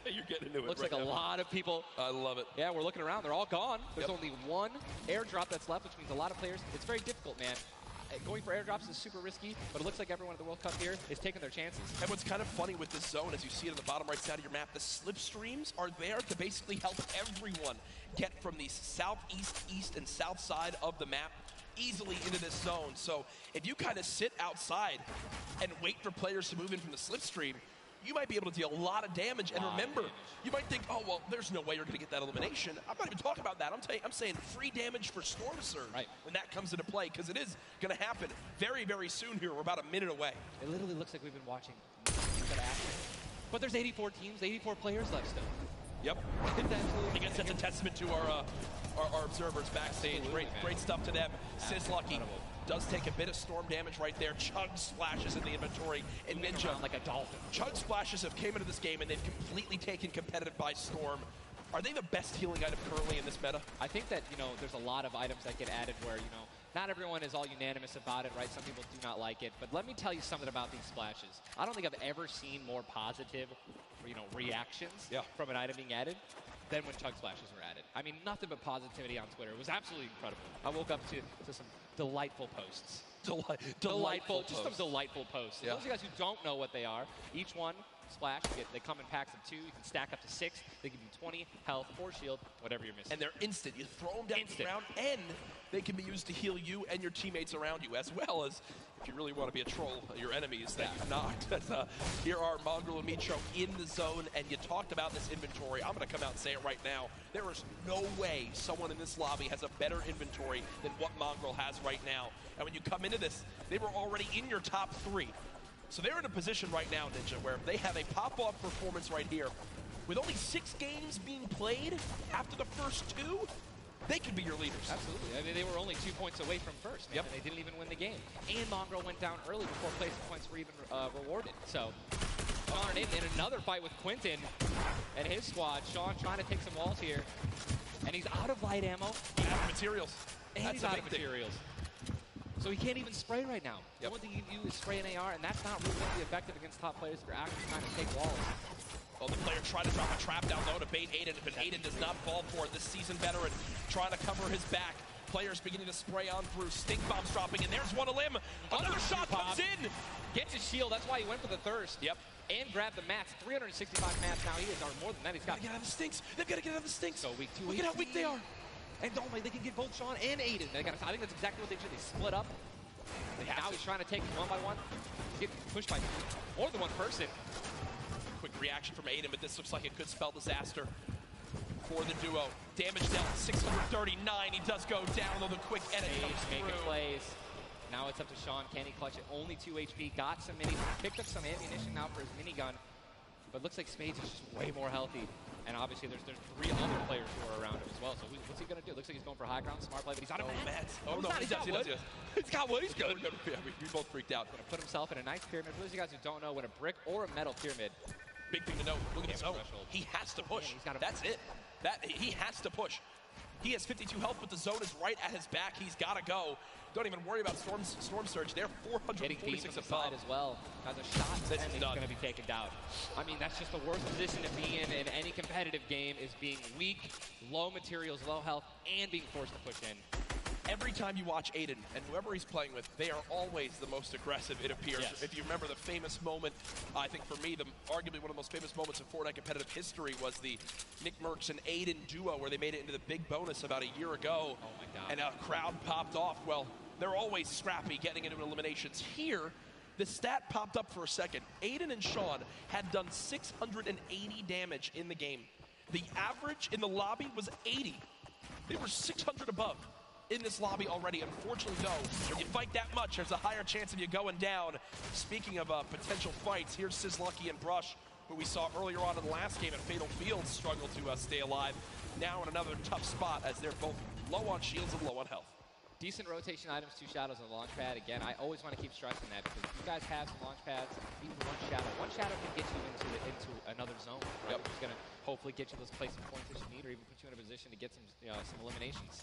You're getting into it. Looks right like a now. lot of people. I love it. Yeah, we're looking around. They're all gone. There's Yep. only 1 airdrop that's left, which means a lot of players. It's very difficult, man. Going for airdrops is super risky, but it looks like everyone at the World Cup here is taking their chances. And what's kind of funny with this zone, as you see it on the bottom right side of your map, the slipstreams are there to basically help everyone get from the southeast, east, and south side of the map easily into this zone. So if you kind of sit outside and wait for players to move in from the slipstream, you might be able to deal a lot of damage. And remember, you might think, oh, well, there's no way you're going to get that elimination. I'm not even talking about that. I'm saying free damage for Storm Surge when that comes into play, because it is going to happen very, very soon here. We're about a minute away. It literally looks like we've been watching action. But there's 84 teams, 84 players left still. Yep. I guess that's a testament to our observers backstage. Great stuff to them. Sizzlucky does take a bit of storm damage right there. Chug splashes in the inventory. And Ninja, like a dolphin. Chug splashes have came into this game and they've completely taken competitive by storm. Are they the best healing item currently in this meta? I think that, there's a lot of items that get added where, not everyone is all unanimous about it, right? Some people do not like it. But let me tell you something about these splashes. I don't think I've ever seen more positive, reactions from an item being added than when chug splashes were added. I mean, nothing but positivity on Twitter. It was absolutely incredible. I woke up to some delightful posts. Delightful, just some delightful posts. Those of you guys who don't know what they are, each one splash, they come in packs of 2. You can stack up to 6. They give you 20 health or shield, whatever you're missing. And they're instant. You throw them down the ground, and they can be used to heal you and your teammates around you, as well as, if you really want to be a troll, your enemies that you've knocked. Here are Mongrel and Micho in the zone, and you talked about this inventory. I'm going to come out and say it right now. There is no way someone in this lobby has a better inventory than what Mongrel has right now. And when you come into this, they were already in your top 3. So they're in a position right now, Ninja, where they have a pop-off performance right here. With only 6 games being played after the first 2, they could be your leaders. Absolutely. I mean, they were only 2 points away from first, man, and they didn't even win the game. And Mongrel went down early before placement points were even rewarded. So, Sean and Aiden in another fight with Quentin and his squad. Sean trying to take some walls here. And he's out of light ammo. He's out of materials. And he's out of materials. So he can't even spray right now. The only thing you can do is spray an AR, and that's not really going to be effective against top players if you're actually trying to take walls. Well, the player tried to drop a trap down low to bait Aiden, but Aiden does not fall for it. This seasoned veteran trying to cover his back. Players beginning to spray on through. Stink bombs dropping, and there's one a limb. Another shot comes in. Gets his shield. That's why he went for the thirst. Yep. And grabbed the mats. 365 mats now he is, or more than that. He's got to get out of the stinks. They've got to get out of the stinks. So weak 2. Look at how weak they are. And don't worry, they can get both Sean and Aiden. I think that's exactly what they should. They split up. Now he's trying to take him one by one. He's getting pushed by more than one person. Quick reaction from Aiden, but this looks like it could spell disaster for the duo. Damage dealt 639. He does go down, though the quick edit comes through. Making plays. Now it's up to Sean. Can he clutch it? Only 2 HP. Got some minis. Picked up some ammunition now for his minigun. But looks like Spades is just way more healthy. And obviously there's 3 other players who are around him as well. So what's he going to do? Looks like he's going for high ground. Smart play, but he's out of mats. Oh, no, he does. He's got wood. He's good. Yeah, we both freaked out. Going to put himself in a nice pyramid. For those of you guys who don't know what a brick or a metal pyramid. Big thing to know. Look at his zone. He has to push. That's it. He has to push. He has 52 health, but the zone is right at his back. He's got to go. Don't even worry about Storm Surge. They're 446 above as well. Has a shot, and he's going to be taken down. I mean, that's just the worst position to be in any competitive game, is being weak, low materials, low health, and being forced to push in. Every time you watch Aiden and whoever he's playing with, they are always the most aggressive, it appears. Yes. If you remember the famous moment, I think for me, arguably one of the most famous moments in Fortnite competitive history was the Nick Merckx and Aiden duo, where they made it into the big bonus about a year ago. Oh my God. And a crowd popped off. Well, they're always scrappy getting into eliminations. Here, the stat popped up for a second. Aiden and Sean had done 680 damage in the game. The average in the lobby was 80. They were 600 above in this lobby already. Unfortunately, though, when you fight that much, there's a higher chance of you going down. Speaking of potential fights, here's Sizzlucky and Brush, who we saw earlier on in the last game at Fatal Fields struggle to stay alive. Now in another tough spot, as they're both low on shields and low on health. Decent rotation items, 2 shadows on the launch pad. Again, I always want to keep stressing that, because if you guys have some launch pads, even one shadow can get you into another zone. Right? Yep. Which is going to hopefully get you those placement points that you need, or even put you in a position to get some eliminations.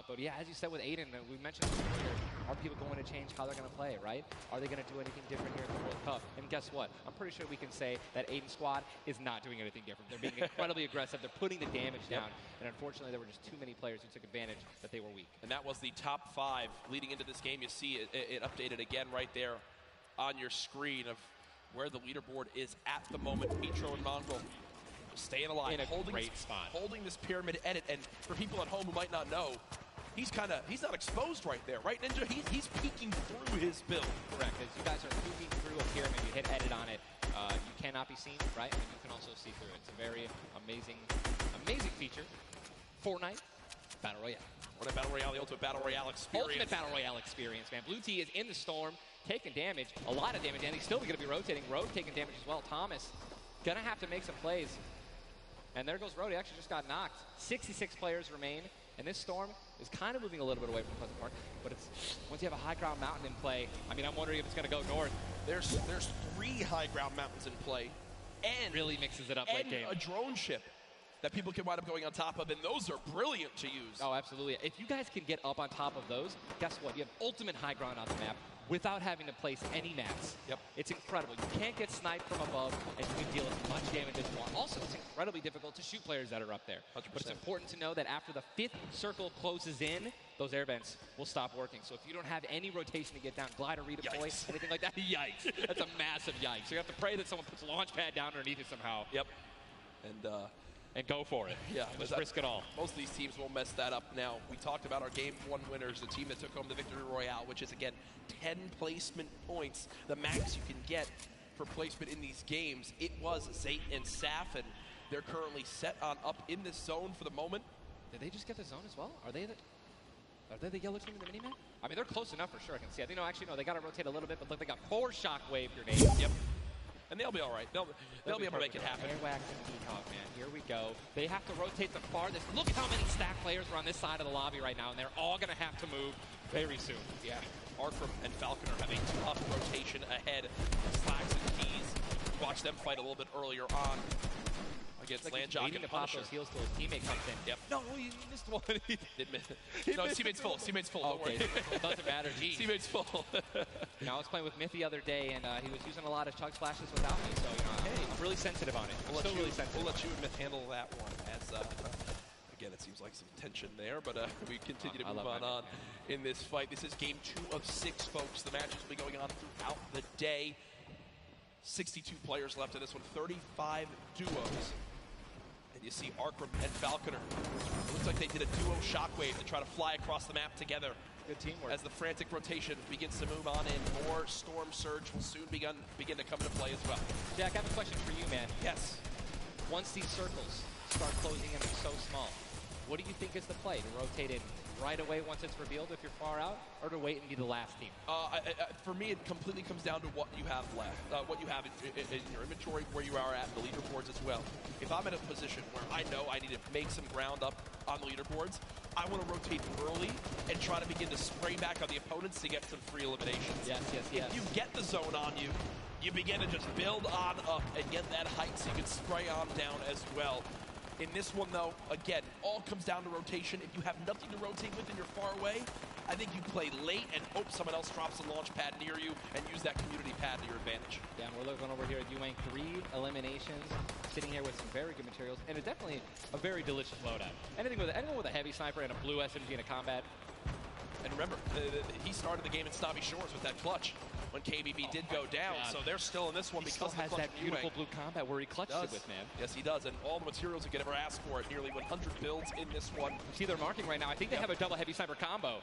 But yeah, as you said with Aiden, we mentioned earlier, are people going to change how they're going to play, right? Are they going to do anything different here in the World Cup? And guess what? I'm pretty sure we can say that Aiden's squad is not doing anything different. They're being incredibly aggressive. They're putting the damage down. And unfortunately, there were just too many players who took advantage that they were weak. And that was the top 5 leading into this game. You see it updated again right there on your screen of where the leaderboard is at the moment. Micho and Mongrel staying alive, in a great spot, holding this pyramid edit. And for people at home who might not know, he's not exposed right there, right, Ninja? He's peeking through his build. Correct. As you guys are peeking through a pyramid, you hit edit on it. You cannot be seen, right? And you can also see through it. It's a very amazing feature. Fortnite Battle Royale. Fortnite Battle Royale, the ultimate Battle Royale experience. Ultimate Battle Royale experience, man. Blue T is in the storm, taking damage, a lot of damage, and he's still going to be rotating. Road taking damage as well. Thomas going to have to make some plays. And there goes Road. He actually just got knocked. 66 players remain, and this storm is kind of moving a little bit away from Pleasant Park. But it's once you have a high ground mountain in play, I mean, I'm wondering if it's going to go north. There's 3 high ground mountains in play, and really mixes it up late game. A drone ship that people can wind up going on top of, and those are brilliant to use. Oh, absolutely. If you guys can get up on top of those, guess what? You have ultimate high ground on the map without having to place any mats. Yep. It's incredible. You can't get sniped from above, and you can deal as much damage as you want. Also, it's incredibly difficult to shoot players that are up there. 100%. But it's important to know that after the 5th circle closes in, those air vents will stop working. So if you don't have any rotation to get down, glide or redeploy, anything like that, yikes. That's a massive yikes. So you have to pray that someone puts a launch pad down underneath it somehow. Yep. And go for it. Yeah, just risk it all. Most of these teams will mess that up. Now, we talked about our Game 1 winners, the team that took home the Victory Royale, which is, again, 10 placement points, the max you can get for placement in these games. It was Zayt and Saf, and they're currently set on up in this zone for the moment. Did they just get the zone as well? Are they the yellow team in the minimap? I mean, they're close enough for sure. I can see. I think, no, actually, no, they got to rotate a little bit, but look, they got 4 shockwave grenades. Yep. And they'll be all right. They'll be able to make it happen. Airwax and Peacock, man. Here we go. They have to rotate the farthest. Look how many stack players are on this side of the lobby right now, and they're all going to have to move very soon. Yeah. Arkram and Falconer have a tough rotation ahead. Slacks and Keys. Watch them fight a little bit earlier on against Landjock and to pop Punisher. those heals till his teammate comes in. Yep. No, he missed one. Did miss. No, teammate's full. Teammate's full. Don't Okay, worry. it doesn't matter. Geez. Teammate's full. You know, I was playing with Myth the other day, and he was using a lot of chug splashes without me, so I'm really sensitive on it. We'll really sensitive. We'll let you and Myth handle that one. As again, it seems like some tension there, but we continue to move on in this fight. This is game 2 of 6, folks. The matches will be going on throughout the day. 62 players left in this one. 35 duos. And you see Arkram and Falconer. It looks like they did a duo shockwave to try to fly across the map together. Good teamwork. As the frantic rotation begins to move on in, more Storm Surge will soon begin to come into play as well. Jack, I have a question for you, man. Yes. Once these circles start closing in, they're so small, what do you think is the play? To rotate in right away once it's revealed if you're far out, or to wait and be the last team? For me, it completely comes down to what you have left, what you have in your inventory, where you are at, the leaderboards as well. If I'm in a position where I know I need to make some ground up on the leaderboards, I want to rotate early and try to begin to spray back on the opponents to get some free eliminations. Yes. If you get the zone on you, you begin to just build on up and get that height so you can spray on down as well. In this one, though, again, all comes down to rotation. If you have nothing to rotate with and you're far away, I think you play late and hope someone else drops a launch pad near you and use that community pad to your advantage. Yeah, and we're looking over here at Yuang, 3 eliminations, sitting here with some very good materials, and it's definitely a very delicious loadout. Anyone with a heavy sniper and a blue SMG in a combat. And remember, he started the game in Snobby Shores with that clutch when KBB did go down, so they're still in this one because he still has that beautiful blue combat where he clutched it with, man. Yes, he does, and all the materials you could ever ask for it. Nearly 100 builds in this one. You see they're marking right now. I think they have a double heavy sniper combo.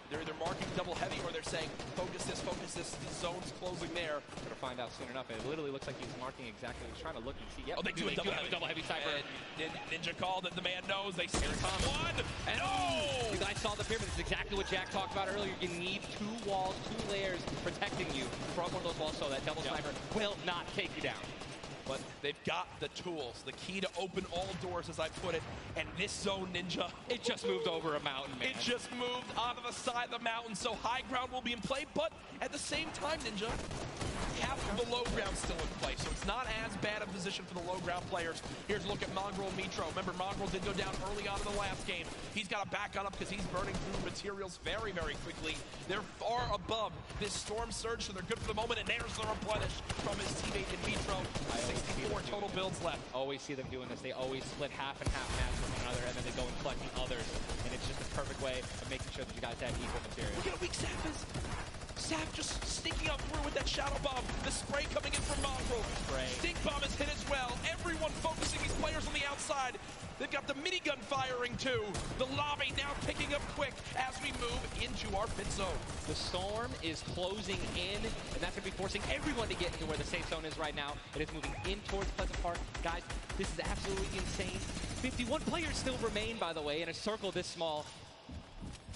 They're either marking double heavy or they're saying, focus this, the zone's closing there. We're going to find out soon enough. It literally looks like he's marking exactly. He's trying to look and see. Yep, they do a double heavy sniper. And Ninja called it, the man knows. They see one. And you guys saw the pyramid. This is exactly what Jack talked about earlier. You need 2 walls, 2 layers protecting you from one of those walls so that double sniper will not take you down. But they've got the tools, the key to open all doors, as I put it. And this zone, Ninja, it just moved over a mountain, man. It just moved onto the side of the mountain, so high ground will be in play. But at the same time, Ninja, half of the low ground still in play, so it's not as bad a position for the low ground players. Here's a look at Mongrel and Mitro. Remember, Mongrel did go down early on in the last game. He's got to back on up because he's burning through materials very, very quickly. They're far above this Storm Surge, so they're good for the moment, and there's the replenish from his teammate in Mitro. 64 total builds left. Always see them doing this. They always split half and half match with one another, and then they go and collect the others, and it's just a perfect way of making sure that you guys have equal material. Look at how weak Saf is. Saf just sneaking up through with that shadow bomb. The spray coming in from Mongrel. Stink bomb is hit as well. Everyone focusing these players on the outside. They've got the minigun firing too. The lobby now picking up quick as we move into our pit zone. The storm is closing in, and that's going to be forcing everyone to get into where the safe zone is right now. It is moving in towards Pleasant Park. Guys, this is absolutely insane. 51 players still remain, by the way, in a circle this small.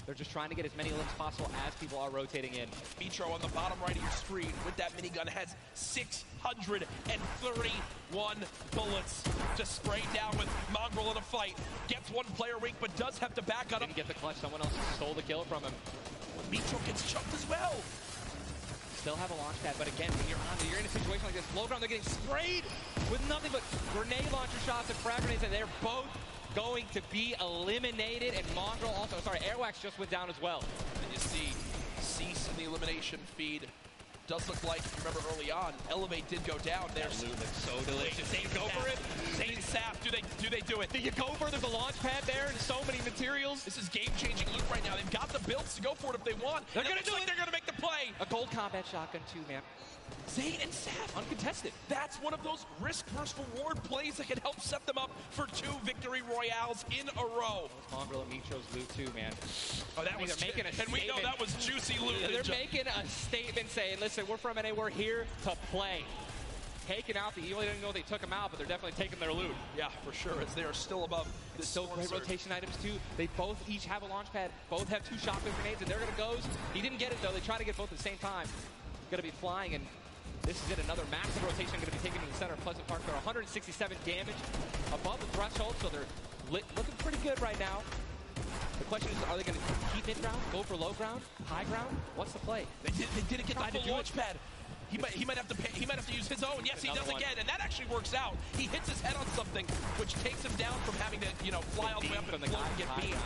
They're just trying to get as many limbs possible as people are rotating in. Mitro on the bottom right of your screen with that minigun has 631 bullets to spray down with Mongrel in a fight. Gets one player weak, but does have to back up. Didn't get the clutch. Someone else stole the kill from him. Mitro gets chucked as well. Still have a launch pad, but again, when you're in a situation like this, low ground, they're getting sprayed with nothing but grenade launcher shots and frag grenades, and they're both going to be eliminated, and Mongrel also, Airwax just went down as well. And you see Cease in the elimination feed. Does look like, remember early on, Elevate did go down there. That loot looks so delicious. They go for it. Zane Sap, do they do it? Do you go for it? There's a launch pad there and so many materials. This is game-changing loot right now. They've got the builds to go for it if they want. They're going to do it. They're going to make the play. A gold combat shotgun too, man. Zane and Sap uncontested. That's one of those risk versus reward plays that can help set them up for 2 victory royales in a row. Mongrel and Mitro's loot too, man. Oh, that was making a statement. And we know that was juicy loot. They're making a statement saying, listen, we're from NA, we're here to play. Taking out you really didn't know they took them out, but they're definitely taking their loot. Yeah, for sure, as they are still above the still great rotation items too. They both each have a launch pad, both have 2 shotgun grenades, and they're gonna go. He didn't get it though. They try to get both at the same time. Gonna be flying, and this is it. Another massive rotation going to be taken to the center of Pleasant Park. They're 167 damage above the threshold, so they're looking pretty good right now. The question is, are they going to keep mid-ground, go for low ground, high ground? What's the play? They didn't get the launch pad. He might have to use his own. Yes, he does again, and that actually works out. He hits his head on something, which takes him down from having to, fly all the way up and float and get beamed.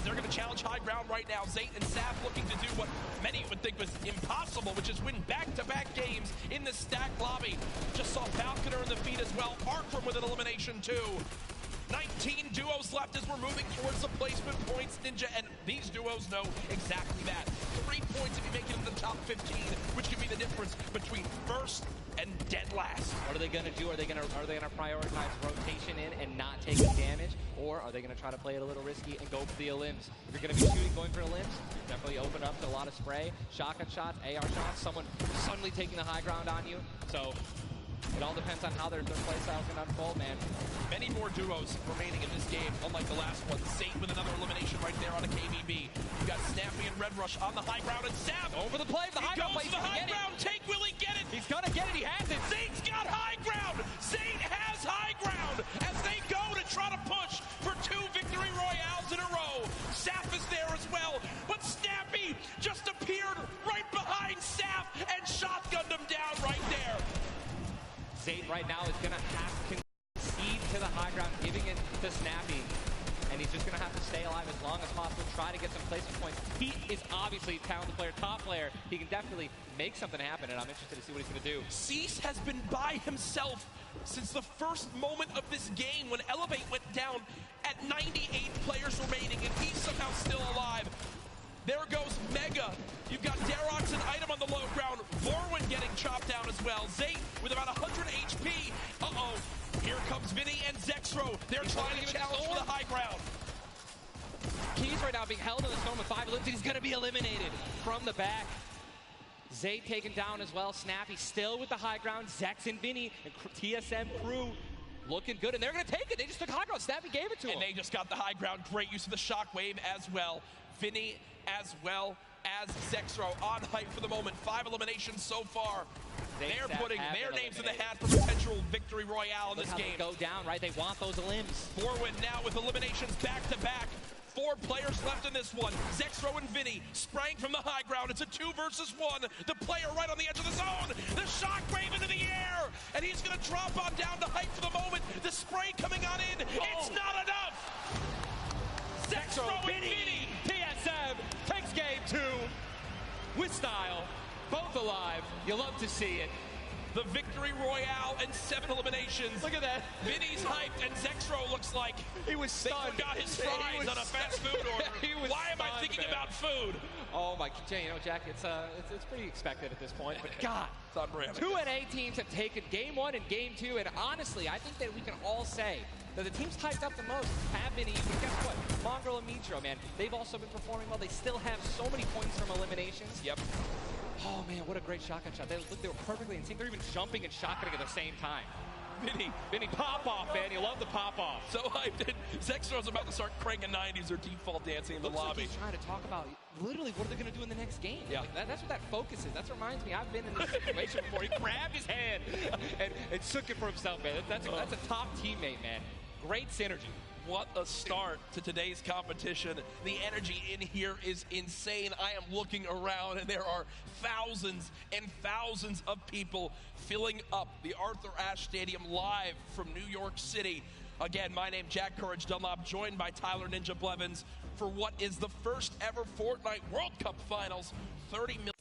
They're going to challenge high ground right now. Zayt and Sap looking to do what many would think was impossible, which is win back-to-back games in the stacked lobby. Just saw Falconer in the feed as well. Arkram with an elimination too. 19 duos left as we're moving towards the placement points, Ninja, and these duos know exactly that. 3 points if you make it into the top 15, which could be the difference between first and dead last. What are they going to do? Are they going to prioritize rotation in and not take the damage, or are they going to try to play it a little risky and go for the limbs? If you're going to be going for the limbs, definitely open up to a lot of spray, shotgun shots, AR shots, someone suddenly taking the high ground on you. So it all depends on how their play style can unfold, man. Many more duos remaining in this game, unlike the last one. Zayt with another elimination right there on a KBB. You got Snappy and Red Rush on the high ground, and Sap over the play. The high ground play. The high ground take. Will he get it? He's gonna get it. He has it. Zayt's got high ground. Zayt has high ground as they go to try to push for 2 victory royales in a row. Sap is there as well, but Snappy just appeared right behind Sap and shotgunned him down right there. Zayt right now is going to have to concede to the high ground, giving it to Snappy. And he's just going to have to stay alive as long as possible, try to get some placement points. He is obviously a talented player, top player. He can definitely make something happen, and I'm interested to see what he's going to do. Cease has been by himself since the first moment of this game when Elevate went down at 98 players remaining, and he's somehow still alive. There goes Mega. You've got Darox and Item on the low ground. Vorwin getting chopped down as well. Zayt with about 100 HP. Uh-oh. Here comes Vinny and Zexro. They're trying to challenge for the high ground. Keys right now being held in the storm with 5 limbs. He's going to be eliminated from the back. Zayt taken down as well. Snappy still with the high ground. Zex and Vinny and TSM crew looking good, and they're going to take it. They just took high ground. Snappy gave it to him. And they just got the high ground. Great use of the shockwave as well. Vinny as well as Zexro on hype for the moment. 5 eliminations so far. They're putting their names in the hat for potential victory royale in this game. They go down, right? They want those limbs. Forward now with eliminations back to back. 4 players left in this one. Zexro and Vinny spraying from the high ground. It's a 2 versus 1. The player right on the edge of the zone. The shockwave into the air. And he's going to drop on down to hype for the moment. The spray coming on in. It's not enough. Zexro and Vinny. TSM takes game 2 with style. Both alive. You love to see it. The victory royale and 7 eliminations. Look at that. Vinny's hyped and Zexro looks like like he was stunned. They forgot his fries on a fast food order. Why am I thinking about food? Oh my, you know, Jack, it's pretty expected at this point. But God, two NA teams have taken game 1 and game 2, and honestly, I think that we can all say that the teams hyped up the most have been even. Guess what? Mongrel and Mitro, man, they've also been performing well. They still have so many points from eliminations. Yep. Oh man, what a great shotgun shot. They were perfectly in sync. They're even jumping and shotgunning at the same time. Vinny, pop off, man. You love the pop off. So hyped. Zextro's about to start cranking 90s or default dancing in the lobby. Like he's trying to talk about literally what are they going to do in the next game. Yeah. Like that's what that focus is. That reminds me, I've been in this situation before. He grabbed his hand and took it for himself, man. That's a top teammate, man. Great synergy. What a start to today's competition. The energy in here is insane. I am looking around and there are thousands and thousands of people filling up the Arthur Ashe Stadium live from New York City. Again, my name Jack Courage Dunlop, joined by Tyler Ninja Blevins for what is the first ever Fortnite World Cup Finals. 30 million